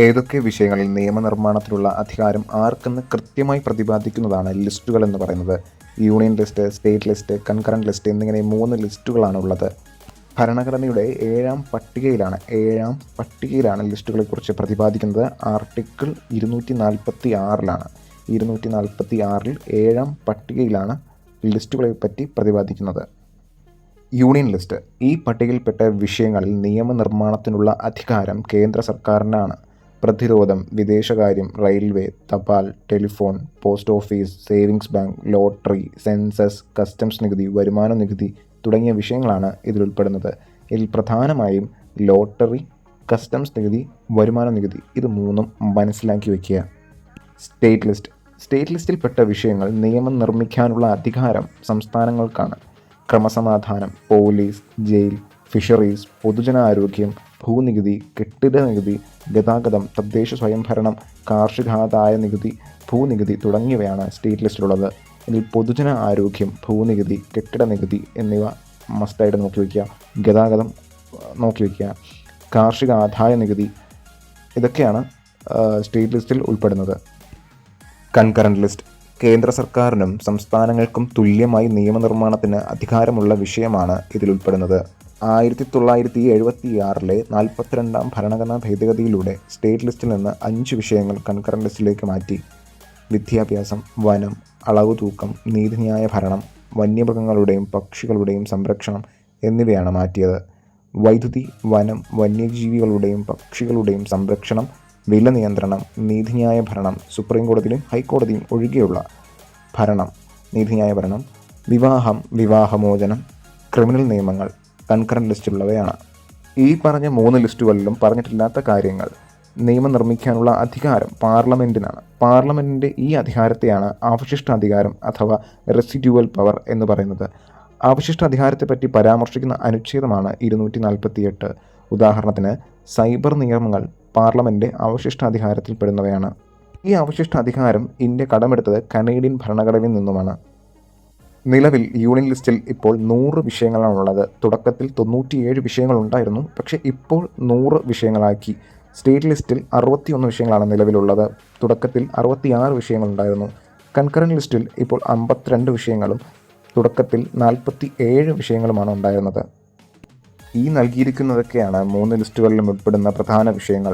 ഏതൊക്കെ വിഷയങ്ങളിൽ നിയമനിർമ്മാണത്തിനുള്ള അധികാരം ആർക്കെന്ന് കൃത്യമായി പ്രതിപാദിക്കുന്നതാണ് ലിസ്റ്റുകൾ എന്ന് പറയുന്നത്. Union list, state list, concurrent list എന്നിങ്ങനെ 3 ലിസ്റ്റുകളാണ് ഉള്ളത്. ഭരണഘടനയുടെ ഏഴാം പട്ടികയിലാണ് ലിസ്റ്റുകളെക്കുറിച്ച് പ്രതിപാദിക്കുന്നത്. ആർട്ടിക്കിൾ 246 246 ഏഴാം പട്ടികയിലാണ് ലിസ്റ്റുകളെപ്പറ്റി പ്രതിപാദിക്കുന്നത്. Union list. ഈ പട്ടികയിൽപ്പെട്ട വിഷയങ്ങളിൽ നിയമനിർമ്മാണത്തിനുള്ള അധികാരം കേന്ദ്ര സർക്കാരിനാണ്. പ്രതിരോധം, വിദേശകാര്യം, റെയിൽവേ, തപാൽ, telephone, post office, savings bank, lottery, census, customs നികുതി, വരുമാന നികുതി തുടങ്ങിയ വിഷയങ്ങളാണ് ഇതിലുൾപ്പെടുന്നത്. ഇതിൽ പ്രധാനമായും ലോട്ടറി, കസ്റ്റംസ് നികുതി, വരുമാന നികുതി ഇത് 3 മനസ്സിലാക്കി വയ്ക്കുക. State list. സ്റ്റേറ്റ് ലിസ്റ്റിൽപ്പെട്ട വിഷയങ്ങൾ നിയമം നിർമ്മിക്കാനുള്ള അധികാരം സംസ്ഥാനങ്ങൾക്കാണ്. ക്രമസമാധാനം, പോലീസ്, ജയിൽ, ഫിഷറീസ്, പൊതുജനാരോഗ്യം, ഭൂനികുതി, കെട്ടിട നികുതി, ഗതാഗതം, തദ്ദേശ സ്വയംഭരണം, കാർഷികാദായ നികുതി, ഭൂനികുതി തുടങ്ങിയവയാണ് സ്റ്റേറ്റ് ലിസ്റ്റിലുള്ളത്. ഇതിൽ പൊതുജന ആരോഗ്യം, ഭൂനികുതി, കെട്ടിട നികുതി എന്നിവ മസ്റ്റായിട്ട് നോക്കി വയ്ക്കുക. ഗതാഗതം നോക്കി വയ്ക്കുക. കാർഷിക ആദായ നികുതി ഇതൊക്കെയാണ് സ്റ്റേറ്റ് ലിസ്റ്റിൽ ഉൾപ്പെടുന്നത്. Concurrent list. കേന്ദ്ര സർക്കാരിനും സംസ്ഥാനങ്ങൾക്കും തുല്യമായി നിയമനിർമ്മാണത്തിന് അധികാരമുള്ള വിഷയമാണ് ഇതിലുൾപ്പെടുന്നത്. 1976 42ാം ഭരണഘടനാ ഭേദഗതിയിലൂടെ സ്റ്റേറ്റ് ലിസ്റ്റിൽ നിന്ന് 5 വിഷയങ്ങൾ കൺകറന്റ് ലിസ്റ്റിലേക്ക് മാറ്റി. വിദ്യാഭ്യാസം, വനം, അളവുതൂക്കം, നീതിന്യായ ഭരണം, വന്യമൃഗങ്ങളുടെയും പക്ഷികളുടെയും സംരക്ഷണം എന്നിവയാണ് മാറ്റിയത്. വൈദ്യുതി, വനം, വന്യജീവികളുടെയും പക്ഷികളുടെയും സംരക്ഷണം, വില നിയന്ത്രണം, നീതിന്യായ ഭരണം, സുപ്രീം കോടതിയും ഹൈക്കോടതിയും ഒഴികെയുള്ള ഭരണം, നീതിന്യായ ഭരണം, വിവാഹം, വിവാഹമോചനം, ക്രിമിനൽ നിയമങ്ങൾ കൺകറന്റ് ലിസ്റ്റിലുള്ളവയാണ്. ഈ പറഞ്ഞ 3 ലിസ്റ്റുകളിലും പറഞ്ഞിട്ടില്ലാത്ത കാര്യങ്ങൾ. നിയമം നിർമ്മിക്കാനുള്ള അധികാരം പാർലമെൻറ്റിനാണ്. പാർലമെൻറ്റിൻ്റെ ഈ അധികാരത്തെയാണ് അവശിഷ്ടാധികാരം അഥവാ റെസിഡ്യുവൽ പവർ എന്ന് പറയുന്നത്. അവശിഷ്ടാധികാരത്തെപ്പറ്റി പരാമർശിക്കുന്ന അനുച്ഛേദമാണ് 248. ഉദാഹരണത്തിന് സൈബർ നിയമങ്ങൾ പാർലമെൻറ്റ് അവശിഷ്ടാധികാരത്തിൽപ്പെടുന്നവയാണ്. ഈ അവശിഷ്ടാധികാരം ഇന്ത്യ കടമെടുത്തത് കനേഡിയൻ ഭരണഘടനയിൽ നിന്നുമാണ്. നിലവിൽ യൂണിയൻ ലിസ്റ്റിൽ ഇപ്പോൾ 100 വിഷയങ്ങളാണുള്ളത്. തുടക്കത്തിൽ 97 വിഷയങ്ങളുണ്ടായിരുന്നു, പക്ഷേ ഇപ്പോൾ 100 വിഷയങ്ങളാക്കി. സ്റ്റേറ്റ് ലിസ്റ്റിൽ 61 വിഷയങ്ങളാണ് നിലവിലുള്ളത്. തുടക്കത്തിൽ 66 വിഷയങ്ങളുണ്ടായിരുന്നു. കൺകറന്റ് ലിസ്റ്റിൽ ഇപ്പോൾ 52 വിഷയങ്ങളും തുടക്കത്തിൽ 47 വിഷയങ്ങളുമാണ് ഉണ്ടായിരുന്നത്. ഈ നൽകിയിരിക്കുന്നതൊക്കെയാണ് 3 ലിസ്റ്റുകളിലും ഉൾപ്പെടുന്ന പ്രധാന വിഷയങ്ങൾ.